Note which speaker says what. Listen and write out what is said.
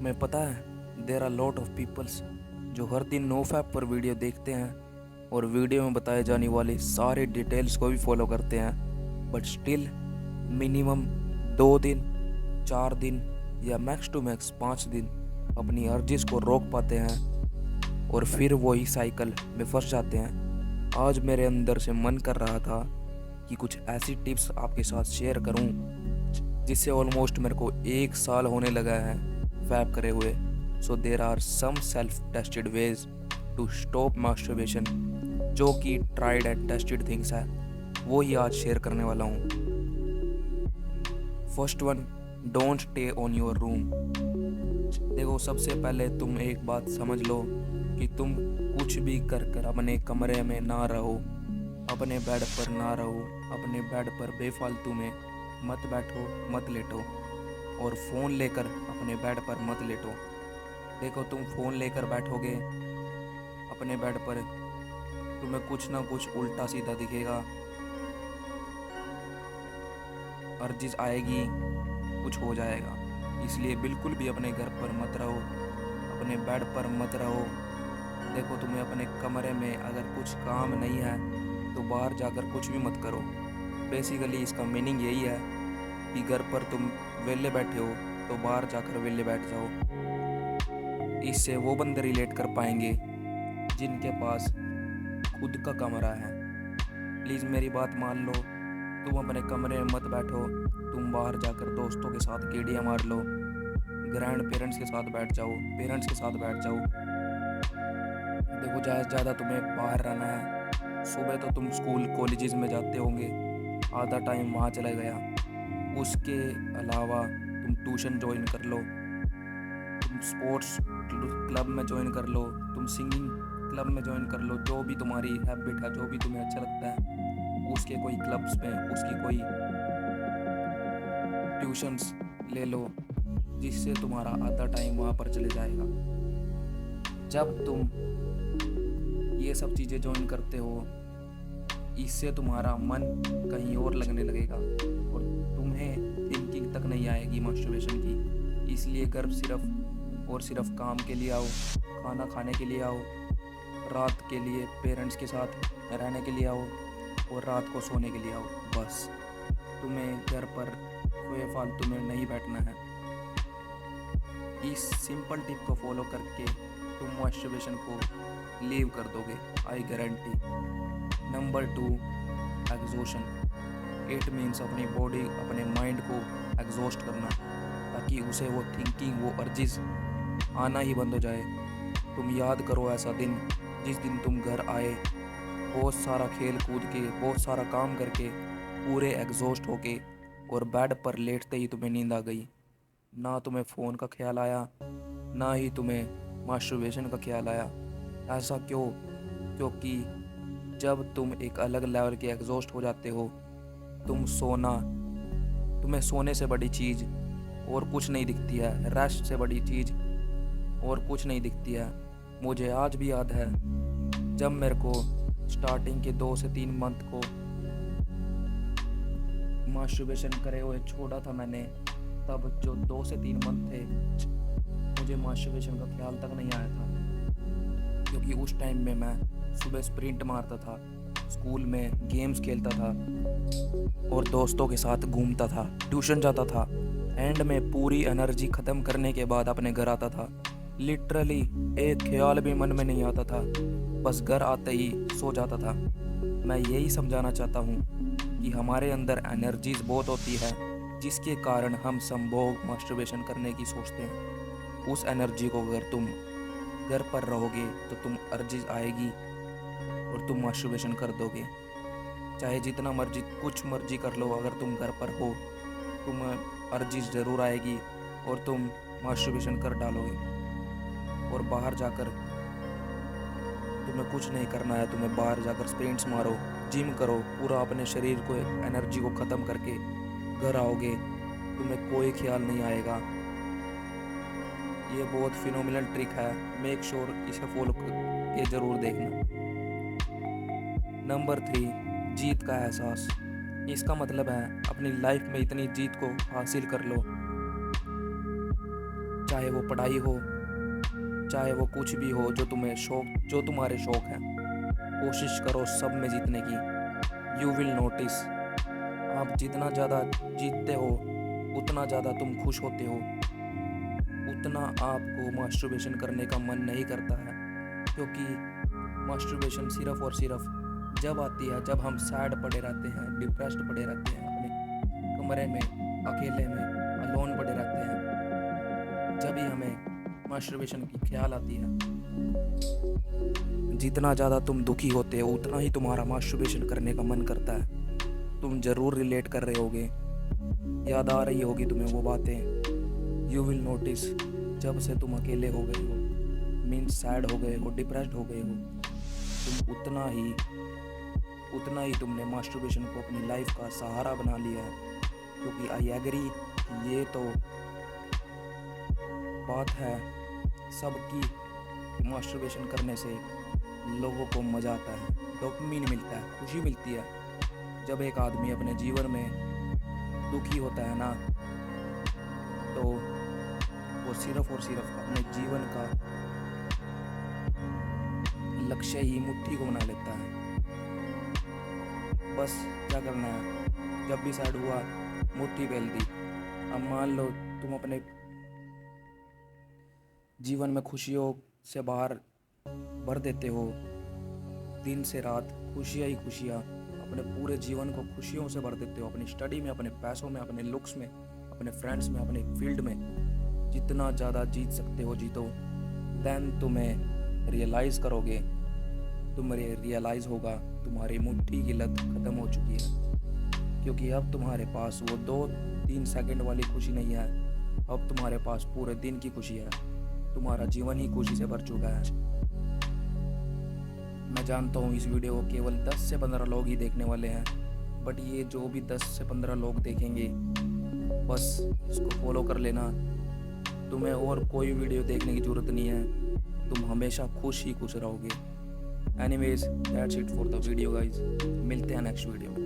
Speaker 1: तुम्हें पता है there are lot of peoples जो हर दिन नो फैप पर वीडियो देखते हैं और वीडियो में बताए जाने वाले सारे डिटेल्स को भी फॉलो करते हैं, बट स्टिल मिनिमम 2 दिन, 4 दिन या मैक्स टू मैक्स 5 दिन अपनी अर्जिस को रोक पाते हैं और फिर वही साइकिल में फंस जाते हैं। आज मेरे अंदर से मन कर रहा था कि कुछ ऐसी टिप्स आपके साथ शेयर करूं जिससे ऑलमोस्ट मेरे को 1 साल होने लगा है फैप करे हुए। So there are some self tested ways to stop masturbation जो कि ट्राइड एंड टेस्टेड थिंग्स है, वो ही आज शेयर करने वाला हूँ। First one, don't stay on your room. देखो, सबसे पहले तुम एक बात समझ लो कि तुम कुछ भी कर कर अपने कमरे में ना रहो, अपने बेड पर ना रहो, अपने बेड पर बेफालतू में मत बैठो, मत लेटो और फ़ोन लेकर अपने बेड पर मत लेटो। देखो, तुम फ़ोन लेकर बैठोगे अपने बेड पर, तुम्हें कुछ ना कुछ उल्टा सीधा दिखेगा, अर्जिश आएगी, कुछ हो जाएगा। इसलिए बिल्कुल भी अपने घर पर मत रहो, अपने बेड पर मत रहो। देखो, तुम्हें अपने कमरे में अगर कुछ काम नहीं है तो बाहर जाकर कुछ भी मत करो। बेसिकली इसका मीनिंग यही है कि घर पर तुम वेले बैठे हो तो बाहर जाकर वेले बैठ जाओ। इससे वो बंदे रिलेट कर पाएंगे जिनके पास खुद का कमरा है। प्लीज़ मेरी बात मान लो, तुम अपने कमरे में मत बैठो, तुम बाहर जाकर दोस्तों के साथ गेड़ियाँ मार लो, ग्रैंड पेरेंट्स के साथ बैठ जाओ, पेरेंट्स के साथ बैठ जाओ। देखो, ज़्यादा से ज़्यादा तुम्हें बाहर रहना है। सुबह तो तुम स्कूल कॉलेजेस में जाते होंगे, आधा टाइम वहाँ चला गया। उसके अलावा तुम ट्यूशन ज्वाइन कर लो, तुम स्पोर्ट्स क्लब में ज्वाइन कर लो, तुम सिंगिंग क्लब में ज्वाइन कर लो। जो भी तुम्हारी हैबिट है, जो भी तुम्हें अच्छा लगता है, उसके कोई क्लब्स में उसकी कोई ट्यूशन्स ले लो, जिससे तुम्हारा आधा टाइम वहाँ पर चले जाएगा। जब तुम ये सब चीज़ें ज्वाइन करते हो, इससे तुम्हारा मन कहीं और लगने लगेगा और तुम्हें थिंकिंग तक नहीं आएगी मास्टरबेशन की। इसलिए घर सिर्फ और सिर्फ काम के लिए आओ, खाना खाने के लिए आओ, रात के लिए पेरेंट्स के साथ रहने के लिए आओ और रात को सोने के लिए आओ। बस तुम्हें घर पर कोई फालतू में नहीं बैठना है। इस सिंपल टिप को फॉलो करके तुम मास्टरबेशन को लीव कर दोगे, I guarantee. Number 2, exhaustion. It means अपनी बॉडी, अपने माइंड को एग्जॉस्ट करना, ताकि उसे वो थिंकिंग, वो अर्जिश आना ही बंद हो जाए। तुम याद करो ऐसा दिन जिस दिन तुम घर आए, बहुत सारा खेल कूद के, बहुत सारा काम करके, पूरे एग्जॉस्ट होके और बेड पर लेटते ही तुम्हें नींद आ गई। ना तुम्हें फ़ोन का ख्याल आया, ना ही तुम्हें मास्टरबेशन का ख्याल आया। ऐसा क्यों? क्योंकि जब तुम एक अलग लेवल के एग्जॉस्ट हो जाते हो, तुम्हें सोने से बड़ी चीज़ और कुछ नहीं दिखती है, रेस्ट से बड़ी चीज़ और कुछ नहीं दिखती है। मुझे आज भी याद है जब मेरे को स्टार्टिंग के 2 से 3 मंथ को मास्टरबेशन करे हुए छोड़ा था मैंने, तब जो 2 से 3 मंथ थे मुझे मास्टरबेशन का ख्याल तक नहीं आया था, क्योंकि उस टाइम में मैं सुबह स्प्रिंट मारता था, स्कूल में गेम्स खेलता था और दोस्तों के साथ घूमता था, ट्यूशन जाता था। एंड में पूरी एनर्जी ख़त्म करने के बाद अपने घर आता था। लिटरली एक ख्याल भी मन में नहीं आता था, बस घर आते ही सो जाता था। मैं यही समझाना चाहता हूँ कि हमारे अंदर एनर्जीज बहुत होती है, जिसके कारण हम संभोग मास्टरबेशन करने की सोचते हैं। उस एनर्जी को अगर तुम घर पर रहोगे तो तुम अर्जिश आएगी और तुम मास्टरबेशन कर दोगे। चाहे जितना मर्जी, कुछ मर्जी कर लो, अगर तुम घर पर हो तुम अर्जिश ज़रूर आएगी और तुम मास्टरबेशन कर डालोगे। और बाहर जाकर तुम्हें कुछ नहीं करना है, तुम्हें बाहर जाकर स्प्रिंट्स मारो, जिम करो, पूरा अपने शरीर को, एनर्जी को ख़त्म करके घर आओगे, तुम्हें कोई ख्याल नहीं आएगा। ये बहुत फिनोमिनल ट्रिक है, मेक श्योर इसे फॉलो के ज़रूर देखना। नंबर 3, जीत का एहसास। इसका मतलब है अपनी लाइफ में इतनी जीत को हासिल कर लो, चाहे वो पढ़ाई हो, चाहे वो कुछ भी हो जो तुम्हारे शौक हैं, कोशिश करो सब में जीतने की। यू विल नोटिस, आप जितना ज़्यादा जीतते हो उतना ज़्यादा तुम खुश होते हो, उतना आपको मास्टरबेशन करने का मन नहीं करता है। क्योंकि मास्टरबेशन सिर्फ और सिर्फ जब आती है जब हम सैड पड़े रहते हैं, डिप्रेस्ड पड़े रहते हैं, अपने कमरे में अकेले में अलोन पड़े रहते हैं, जब ही हमें मास्टरबेशन की ख्याल आती है। जितना ज़्यादा तुम दुखी होते हो उतना ही तुम्हारा मास्टरबेशन करने का मन करता है। तुम ज़रूर रिलेट कर रहे होगे, याद आ रही होगी तुम्हें वो बातें। यू विल नोटिस, जब से तुम अकेले हो गए हो, मीन्स सैड हो गए हो, डिप्रेस्ड हो गए हो, तुम उतना ही तुमने मास्टरबेशन को अपनी लाइफ का सहारा बना लिया है। क्योंकि आई एग्री, ये तो बात है सबकी, मास्टरबेशन करने से लोगों को मज़ा आता है, डोपामिन मिलता है, खुशी मिलती है। जब एक आदमी अपने जीवन में दुखी होता है ना, तो वो सिर्फ और सिर्फ अपने जीवन का लक्ष्य ही मुट्ठी को बना लेता है। बस क्या करना है, जब भी सैड हुआ मुट्ठी पहल दी। अब मान लो तुम अपने जीवन में खुशियों से बाहर भर देते हो, दिन से रात खुशियाँ ही खुशियाँ, अपने पूरे जीवन को खुशियों से भर देते हो, अपनी स्टडी में, अपने पैसों में, अपने लुक्स में, अपने फ्रेंड्स में, अपने फील्ड में। जितना ज़्यादा जीत सकते हो जीतो। देन तुम्हें रियलाइज़ करोगे, तुम्हें रियलाइज़ होगा तुम्हारी मुट्ठी की लत ख़त्म हो चुकी है। क्योंकि अब तुम्हारे पास वो 2-3 सेकंड वाली खुशी नहीं है, अब तुम्हारे पास पूरे दिन की खुशी है। तुम्हारा जीवन ही खुशी से भर चुका है। मैं जानता हूँ इस वीडियो को केवल 10 से 15 लोग ही देखने वाले हैं, बट ये जो भी 10 से 15 लोग देखेंगे, बस इसको फॉलो कर लेना। तुम्हें और कोई वीडियो देखने की ज़रूरत नहीं है, तुम हमेशा खुश ही खुश रहोगे। Anyways, that's it for the video guys. मिलते हैं नेक्स्ट वीडियो में।